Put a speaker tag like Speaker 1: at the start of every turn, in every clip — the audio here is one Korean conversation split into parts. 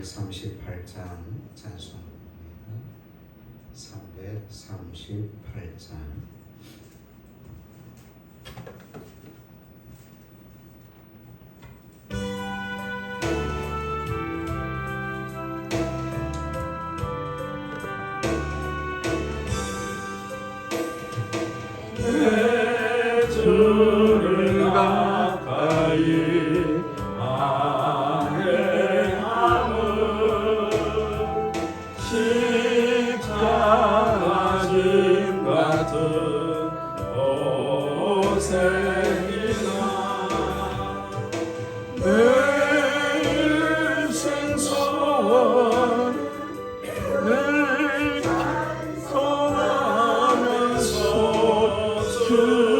Speaker 1: 338장 찬송입니다. 338장.
Speaker 2: 내 주를 가까이 십자가 짐 같은 고생이나 내 인생 소원 늘 찬송하면서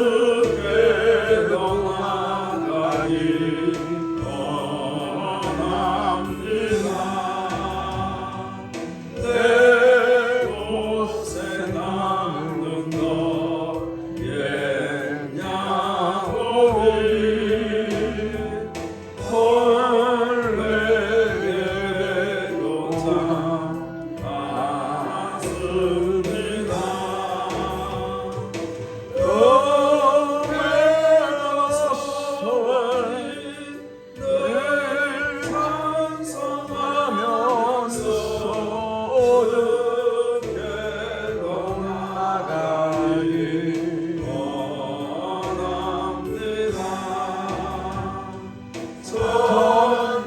Speaker 2: 주께로 나가기 원합니다. 내 곳에 남는 너의 양호리 홀레게 요장 맞습니다. 늘 찬송하면서 주께로 나가기 원합니다.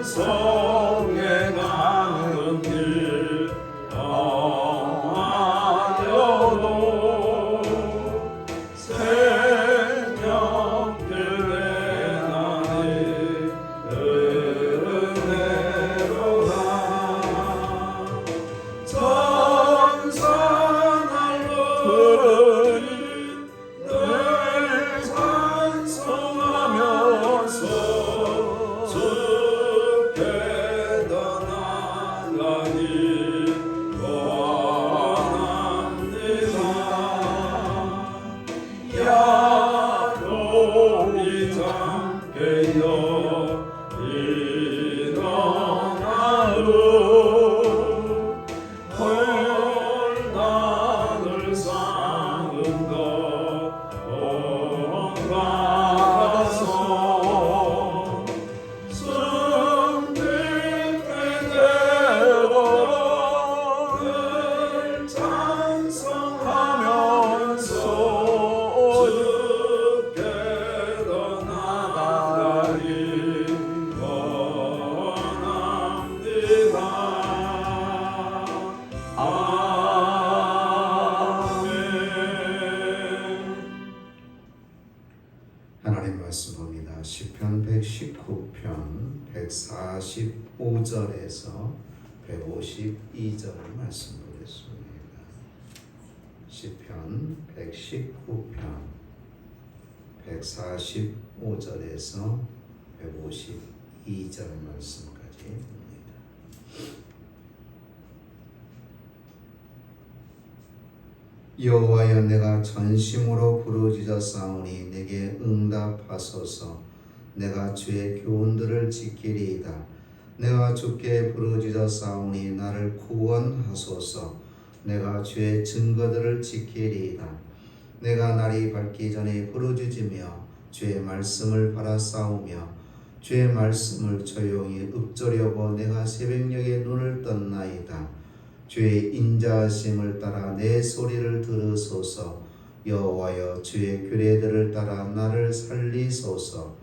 Speaker 2: 전성에 가는 길 험하여도 생명길에 나니 은혜로다. 천사날 부르니 늘 찬송하면서 주께 떠나가니 원합니다. 야곱이 잠께여 일어나루 홀단을 쌓은 것 온가서 숨길 때되도록 늘 찬송하면서 주께로 나가기 원합니다. 아멘.
Speaker 1: 하나님 말씀 봅니다. 시편 119편 145절에서 152절 말씀 보겠습니다. 시편 119편 145절에서 152절 말씀까지 봅니다. 여호와여, 내가 전심으로 부르짖었사오니 내게 응답하소서. 내가 주의 교훈들을 지키리이다. 내가 주께 부르짖었사오니 나를 구원하소서. 내가 주의 증거들을 지키리이다. 내가 날이 밝기 전에 부르짖으며 주의 말씀을 바라싸우며 주의 말씀을 조용히 읊조려고 내가 새벽녘에 눈을 떴나이다. 주의 인자하심을 따라 내 소리를 들으소서. 여호와여, 주의 규례들을 따라 나를 살리소서.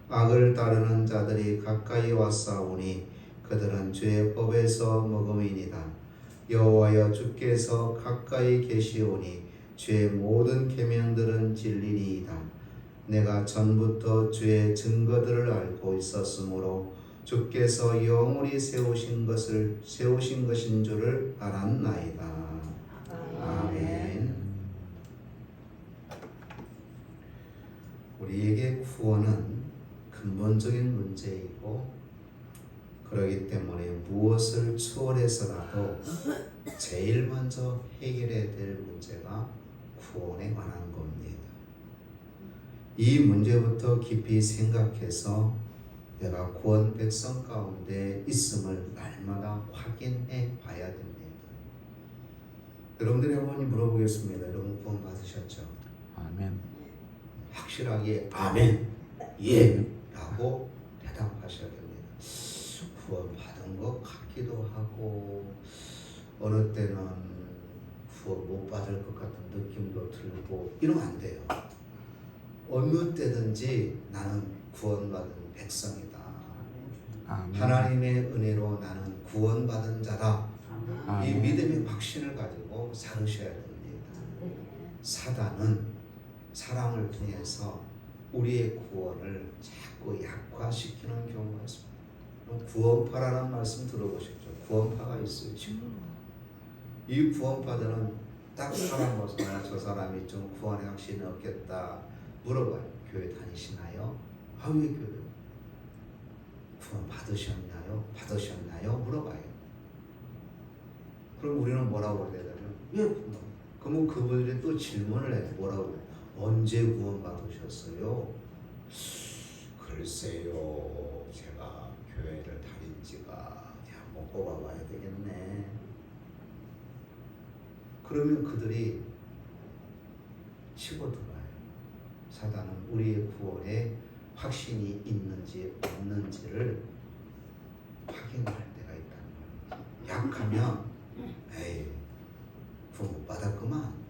Speaker 1: 악을 따르는 자들이 가까이 왔사오니 그들은 주의 법에서 먹음이니이다. 여호와여, 주께서 가까이 계시오니 주의 모든 계명들은 진리니이다. 내가 전부터 주의 증거들을 알고 있었으므로 주께서 영원히 세우신 것인 줄을 알았나이다. 아멘. 우리에게 구원은 근본적인 문제이고, 그렇기 때문에 무엇을 추월해서라도 제일 먼저 해결해야 될 문제가 구원에 관한 겁니다. 이 문제부터 깊이 생각해서 내가 구원 백성 가운데 있음을 날마다 확인해 봐야 됩니다. 여러분들이 한번 물어보겠습니다. 여러분 구원 받으셨죠?
Speaker 3: 아멘.
Speaker 1: 확실하게 아멘, 예 라고 대답하셔야 됩니다. 구원 받은 것 같기도 하고 어느 때는 구원 못 받을 것 같은 느낌도 들고 이러면 안 돼요. 어느 때든지 나는 구원받은 백성이다.
Speaker 3: 아멘.
Speaker 1: 하나님의 은혜로 나는 구원받은 자다. 이
Speaker 3: 아멘.
Speaker 1: 믿음의 확신을 가지고 살으셔야 됩니다. 사단은 사랑을 통해서 우리의 구원을 자꾸 약화시키는 경우가 있습니다. 구원파라는 말씀 들어보셨죠? 구원파가 있어요 지금. 이 구원파들은 딱 사람 봐서 저 사람이 좀 구원의 확신이 없겠다 물어봐요. 교회 다니시나요? 아, 왜 교회? 구원 받으셨나요? 받으셨나요? 물어봐요. 그럼 우리는 뭐라고 해야 되냐면 예, 구원. 그러면 그분들이 또 질문을 해요. 뭐라고 해요? 언제 구원 받으셨어요? 글쎄요, 제가 교회를 다닌 지가 한번 꼽아봐야 되겠네. 그러면 그들이 치고 들어와요. 사단은 우리의 구원에 확신이 있는지 없는지를 확인할 때가 있다는 거예요. 약하면 에이 구원 못 받았구만.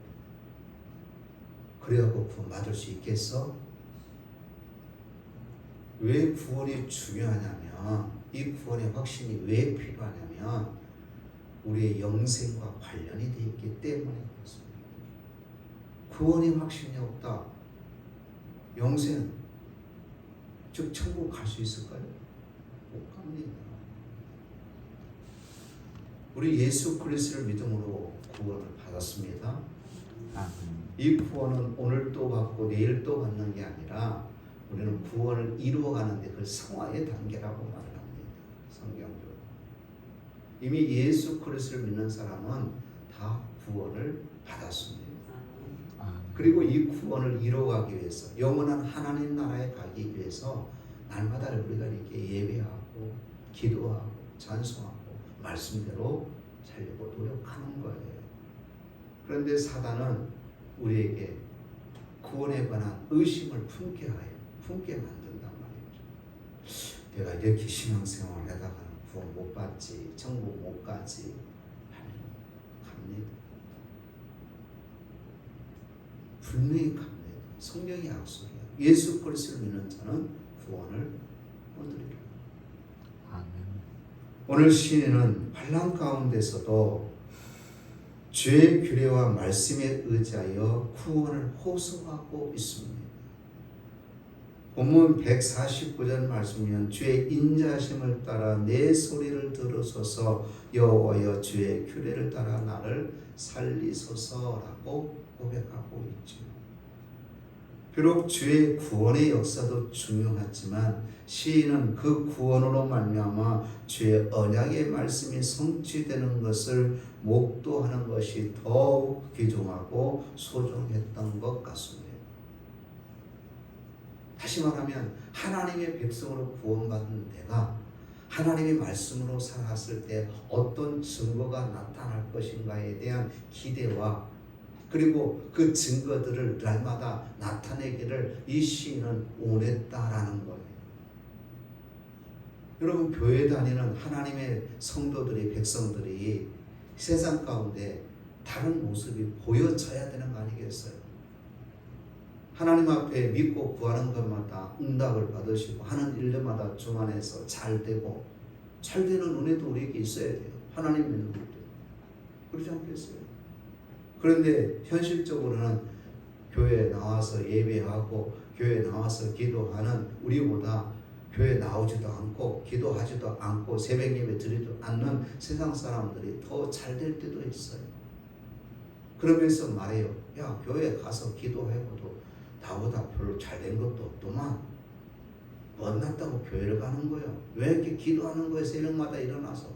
Speaker 1: 그래갖고 구원 받을 수 있겠어? 왜 구원이 중요하냐면 이 구원의 확신이 왜 필요하냐면 우리의 영생과 관련이 되어 있기 때문에 그렇습니다. 구원의 확신이 없다. 영생, 즉 천국 갈 수 있을까요? 못 갑니다. 우리 예수 그리스도를 믿음으로 구원을 받았습니다.
Speaker 3: 아멘.
Speaker 1: 이 구원은 오늘 또 받고 내일 또 받는 게 아니라 우리는 구원을 이루어가는데 그 성화의 단계라고 말을 합니다. 성경적으로. 이미 예수 그리스도를 믿는 사람은 다 구원을 받았습니다. 그리고 이 구원을 이루어가기 위해서 영원한 하나님 나라에 가기 위해서 날마다 우리가 이렇게 예배하고 기도하고 찬송하고 말씀대로 살려고 노력하는 거예요. 그런데 사단은 우리에게 구원에 관한 의심을 품게 만든단 말이죠. 내가 이렇게 신앙생활을 하다가 구원 못 받지, 천국 못 가지 하면 갑니다. 분명히 갑니다. 성경이 약속이에요. 예수 그리스도를 믿는 자는 구원을 얻으리라.
Speaker 3: 아멘.
Speaker 1: 오늘 시인은 환난 가운데서도 주의 규례와 말씀에 의지하여 구원을 호소하고 있습니다. 본문 149절 말씀이면 주의 인자심을 따라 내 소리를 들으소서 여호와여 주의 규례를 따라 나를 살리소서라고 고백하고 있죠. 비록 주의 구원의 역사도 중요하지만 시인은 그 구원으로 말미암아 주의 언약의 말씀이 성취되는 것을 목도하는 것이 더욱 귀중하고 소중했던 것 같습니다. 다시 말하면 하나님의 백성으로 구원받은 내가 하나님의 말씀으로 살았을 때 어떤 증거가 나타날 것인가에 대한 기대와 그리고 그 증거들을 날마다 나타내기를 이 시인은 원했다라는 거예요. 여러분 교회 다니는 하나님의 성도들이 백성들이 세상 가운데 다른 모습이 보여져야 되는 거 아니겠어요? 하나님 앞에 믿고 구하는 것마다 응답을 받으시고 하는 일마다 주 안에서 잘 되고 잘 되는 은혜도 우리에게 있어야 돼요. 하나님 믿는 것도. 그렇지 않겠어요? 그런데 현실적으로는 교회에 나와서 예배하고 교회에 나와서 기도하는 우리보다 교회에 나오지도 않고 기도하지도 않고 새벽 예배 드리지도 않는 세상 사람들이 더 잘 될 때도 있어요. 그러면서 말해요. 야, 교회에 가서 기도해봐도 나보다 별로 잘 된 것도 없더만 못났다고 교회를 가는 거예요. 왜 이렇게 기도하는 거예요? 새벽마다 일어나서.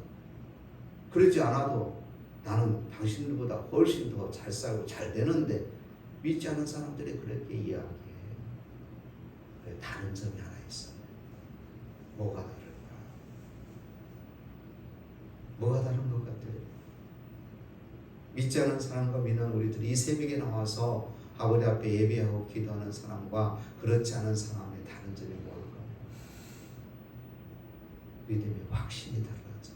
Speaker 1: 그러지 않아도 나는 당신들보다 훨씬 더 잘 살고 잘 되는데 믿지 않은 사람들이 그렇게 이야기해요. 다른 점이 하나 있어요. 뭐가 다를까? 뭐가 다른 것 같아요? 믿지 않은 사람과 믿는 우리들이 이 새벽에 나와서 아버지 앞에 예배하고 기도하는 사람과 그렇지 않은 사람의 다른 점이 뭘까? 믿음의 확신이 달라져요.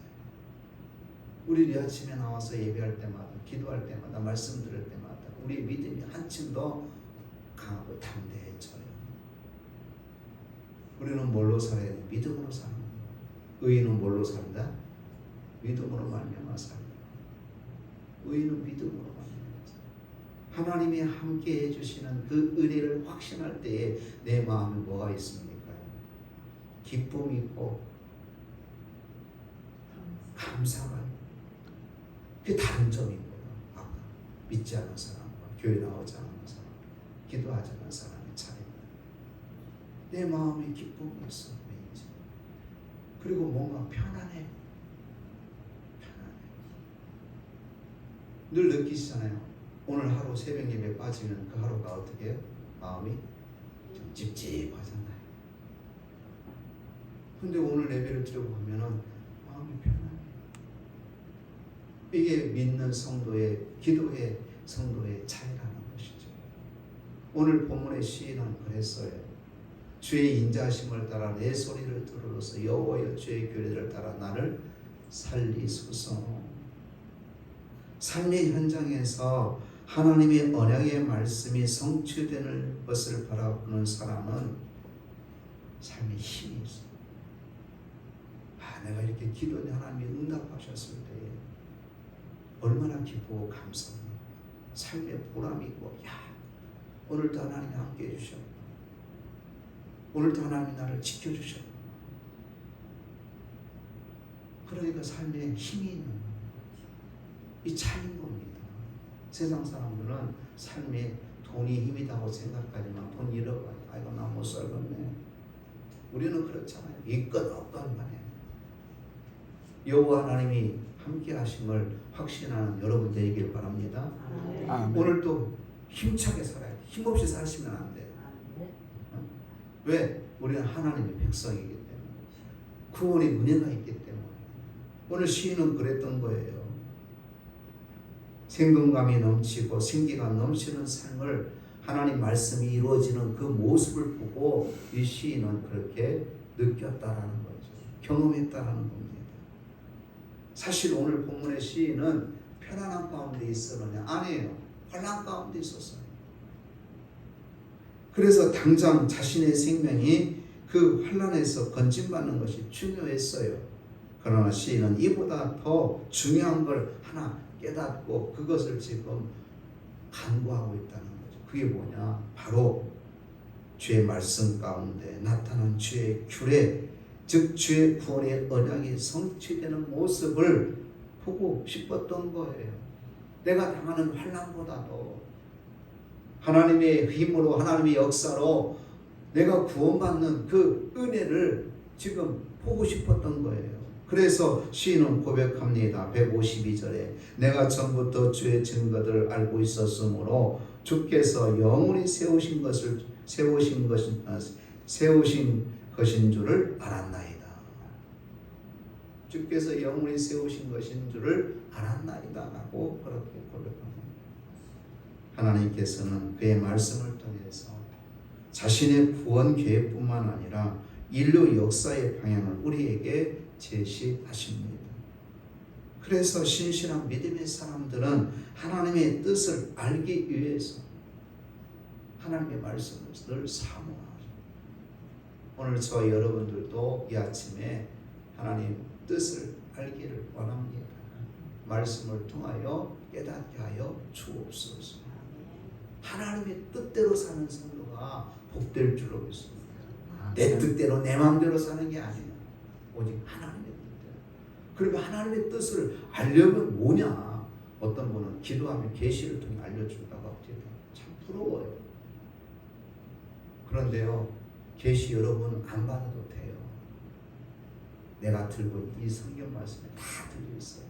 Speaker 1: 우리 이 아침에 나와서 예배할 때마다, 기도할 때마다, 말씀 들을 때마다 우리 믿음이 한층 더 강하고 담대해져요. 우리는 뭘로 살아야 돼? 믿음으로 사는 거예요. 의인은 뭘로 산다? 믿음으로 말미암아 살다. 의인은 믿음으로 말미암아 살다. 하나님이 함께 해주시는 그 은혜를 확신할 때에 내 마음에 뭐가 있습니까? 기쁨이 있고 감사가 있고. 그게 다른 점인 거예요. 아까 믿지 않은 사람과 교회 나오지 않은 사람, 기도하지 않은 사람의 차이입니다. 내 마음에 기쁨이 있어. 왠지. 그리고 뭔가 편안해. 늘 느끼시잖아요. 오늘 하루 새벽 예배 빠지면 그 하루가 어떻게 해요? 마음이 좀 찝찝하잖아요. 근데 오늘 예배를 드리고 가면은 마음이 편안해요. 이게 믿는 성도의, 기도의 성도의 차이라는 것이죠. 오늘 본문의 시인은 그랬어요. 주의 인자하심을 따라 내 소리를 들으로서 여호와여 주의 규례를 따라 나를 살리소서. 삶의 현장에서 하나님의 언약의 말씀이 성취되는 것을 바라보는 사람은 삶에 힘이 있어요. 내가 이렇게 기도해 하나님이 응답하셨을 때 얼마나 기쁘고 감사합니다. 삶의 보람이 있고, 오늘도 하나님이 함께 해주셨고, 오늘도 하나님이 나를 지켜주셨고, 그러니까 삶에 힘이 있는 이 차이인 겁니다. 세상 사람들은 삶에 돈이 힘이다고 생각하지만 돈 잃어봐요. 아이고 나 못 살겠네. 우리는 그렇잖아요. 있건 없건 간에 여호와 하나님이 함께 하심을 확신하는 여러분 되길 바랍니다.
Speaker 3: 아멘.
Speaker 1: 오늘도 힘차게 살아요. 힘없이 사시면 안 돼요. 왜? 우리는 하나님의 백성이기 때문에, 구원의 은혜가 있기 때문에. 오늘 시인은 그랬던 거예요. 생동감이 넘치고 생기가 넘치는 삶을, 하나님 말씀이 이루어지는 그 모습을 보고 이 시인은 그렇게 느꼈다라는 거죠. 경험했다라는 겁니다. 사실 오늘 본문의 시인은 편안한 가운데 있었느냐? 아니에요. 혼란 가운데 있었어요. 그래서 당장 자신의 생명이 그 환난에서 건진받는 것이 중요했어요. 그러나 시인은 이보다 더 중요한 걸 하나 깨닫고 그것을 지금 간구하고 있다는 거죠. 그게 뭐냐? 바로 주의 말씀 가운데 나타난 주의 규례, 즉 주의 구원의 언약이 성취되는 모습을 보고 싶었던 거예요. 내가 당하는 환난보다도 하나님의 힘으로, 하나님의 역사로 내가 구원받는 그 은혜를 지금 보고 싶었던 거예요. 그래서 시인은 고백합니다. 152절에 내가 전부터 주의 증거들을 알고 있었으므로 주께서 영원히 세우신 것인 줄을 알았나이다. 주께서 영원히 세우신 것인 줄을 알았나이다 라고 그렇게 고백합니다. 하나님께서는 그의 말씀을 통해서 자신의 구원 계획뿐만 아니라 인류 역사의 방향을 우리에게 제시하십니다. 그래서 신실한 믿음의 사람들은 하나님의 뜻을 알기 위해서 하나님의 말씀을 늘 사모하죠. 오늘 저와 여러분들도 이 아침에 하나님 뜻을 알기를 원합니다. 말씀을 통하여 깨닫게 하여 주옵소서. 하나님의 뜻대로 사는 성도가 복될 줄로 믿습니다. 내 뜻대로 내 마음대로 사는 게 아니에요. 오직 하나님의 뜻대로. 그러면 하나님의 뜻을 알려면 뭐냐? 어떤 분은 기도하면 계시를 통해 알려준다고 합니다. 참 부러워요. 그런데요, 계시 여러분 안 받아도 돼요. 내가 들고 있는 이 성경 말씀에 다 들려있어요.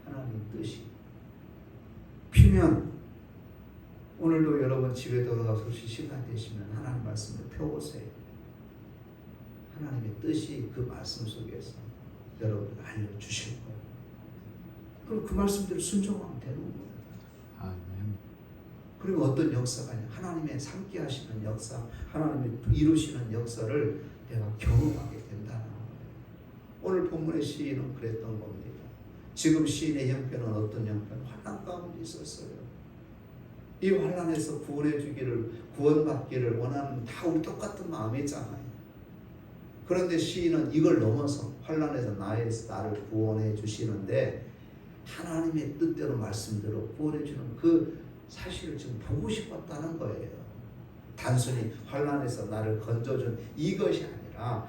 Speaker 1: 하나님 뜻이 피면 오늘도 여러분 집에 돌아가서 시간 되시면 하나님 말씀을 펴보세요. 하나님의 뜻이 그 말씀 속에서 여러분들 알려주실 거예요. 그럼 그 말씀대로 순종하면 되는 거예요.
Speaker 3: 아멘.
Speaker 1: 그리고 어떤 역사가 아니라 하나님의 함께 하시는 역사, 하나님의 이루시는 역사를 내가 경험하게 된다는 거예요. 오늘 본문의 시인은 그랬던 겁니다. 지금 시인의 형편은 어떤 형편? 환난 가운데 있었어요. 이 환난에서 구원해 주기를, 구원받기를 원하는 다 우리 똑같은 마음이잖아요. 그런데 시인은 이걸 넘어서 환난에서 나를 구원해 주시는데 하나님의 뜻대로 말씀대로 구원해 주는 그 사실을 지금 보고 싶었다는 거예요. 단순히 환난에서 나를 건져준 이것이 아니라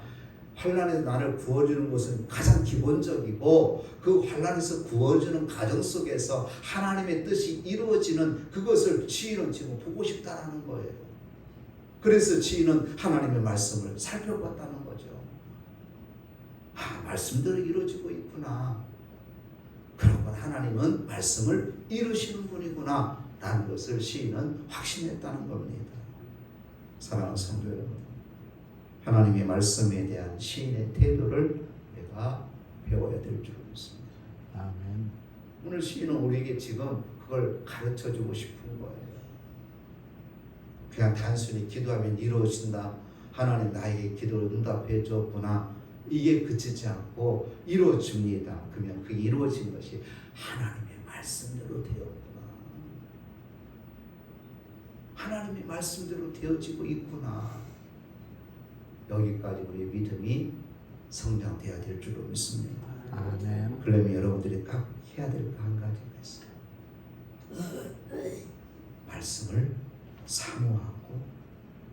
Speaker 1: 환난에서 나를 구워주는 것은 가장 기본적이고 그 환난에서 구워주는 과정 속에서 하나님의 뜻이 이루어지는 그것을 시인은 지금 보고 싶다라는 거예요. 그래서 시인은 하나님의 말씀을 살펴봤다는 거죠. 아, 말씀대로 이루어지고 있구나. 그러면 하나님은 말씀을 이루시는 분이구나 라는 것을 시인은 확신했다는 겁니다. 사랑하는 성도 여러분, 하나님의 말씀에 대한 시인의 태도를 내가 배워야 될 줄 믿습니다.
Speaker 3: 아멘.
Speaker 1: 오늘 시인은 우리에게 지금 그걸 가르쳐주고 싶은 거예요. 그냥 단순히 기도하면 이루어진다, 하나님 나에게 기도를 응답해 줬구나, 이게 그치지 않고 이루어집니다. 그러면 그 이루어진 것이 하나님의 말씀대로 되었구나, 하나님의 말씀대로 되어지고 있구나. 여기까지 우리의 믿음이 성장돼야 될 줄로 믿습니다.
Speaker 3: 아멘.
Speaker 1: 그러면 여러분들이 꼭 해야 될 거 한 가지가 있어요. 말씀을 사모하고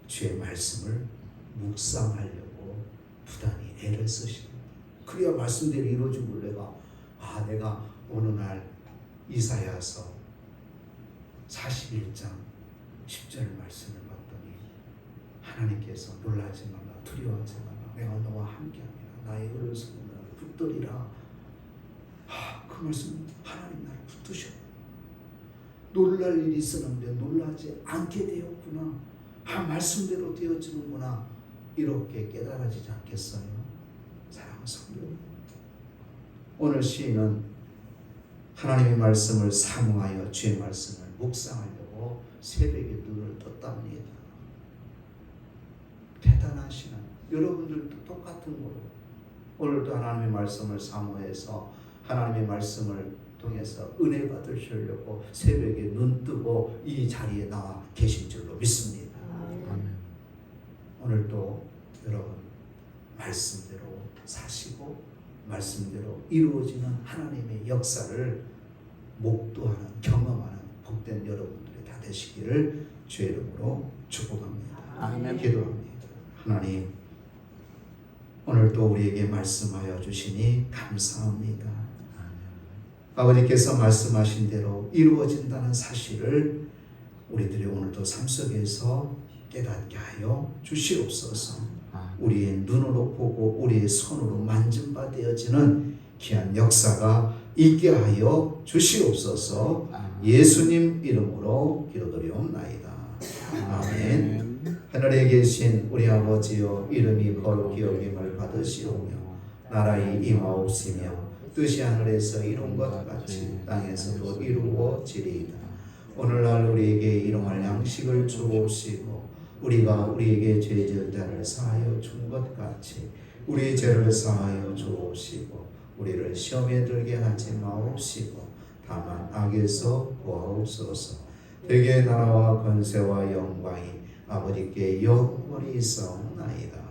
Speaker 1: 주의 말씀을 묵상하려고 부단히 애를 쓰시는 거예요. 그래야 말씀대로 이루어진 걸 내가 어느 날 이사야서 41장 10절 말씀을 봤더니 하나님께서 놀라지 말라, 두려워하지 말라, 내가 너와 함께하리라, 나의 어려서는 나를 붙들리라. 그 말씀, 하나님 나를 붙드셔. 놀랄 일이 있었는데 놀라지 않게 되었구나. 말씀대로 되어지는구나. 이렇게 깨달아지지 않겠어요? 사랑하는 성도 여러분, 오늘 시인은 하나님의 말씀을 사모하여 주의 말씀을 묵상하려고 새벽에 눈을 떴답니다. 대단하시나. 여러분들도 똑같은 거예요. 오늘도 하나님의 말씀을 사모해서 하나님의 말씀을 통해서 은혜 받으시려고 새벽에 눈 뜨고 이 자리에 나와 계신 줄로 믿습니다.
Speaker 3: 아멘.
Speaker 1: 오늘도 여러분 말씀대로 사시고 말씀대로 이루어지는 하나님의 역사를 목도하는, 경험하는 복된 여러분들이 다 되시기를 주의 이름으로 축복합니다.
Speaker 3: 아멘.
Speaker 1: 기도합니다. 하나님, 오늘도 우리에게 말씀하여 주시니 감사합니다. 아버지께서 말씀하신 대로 이루어진다는 사실을 우리들이 오늘도 삶 속에서 깨닫게 하여 주시옵소서. 우리의 눈으로 보고 우리의 손으로 만진 바 되어지는 귀한 역사가 있게 하여 주시옵소서. 예수님 이름으로 기도드리옵나이다. 아멘. 하늘에 계신 우리 아버지여, 이름이 거룩히 여김을 받으시오며 나라의 임하옵시며 뜻이 하늘에서 이룬 것 같이 땅에서도 이루어지리이다. 오늘날 우리에게 일용할 양식을 주옵시고 우리가 우리에게 죄 지은 자를 사하여 준 것 같이 우리 죄를 사하여 주옵시고 우리를 시험에 들게 하지 마옵시고 다만 악에서 구하옵소서. 대개 나라와 권세와 영광이 아버지께 영원히 있사옵나이다.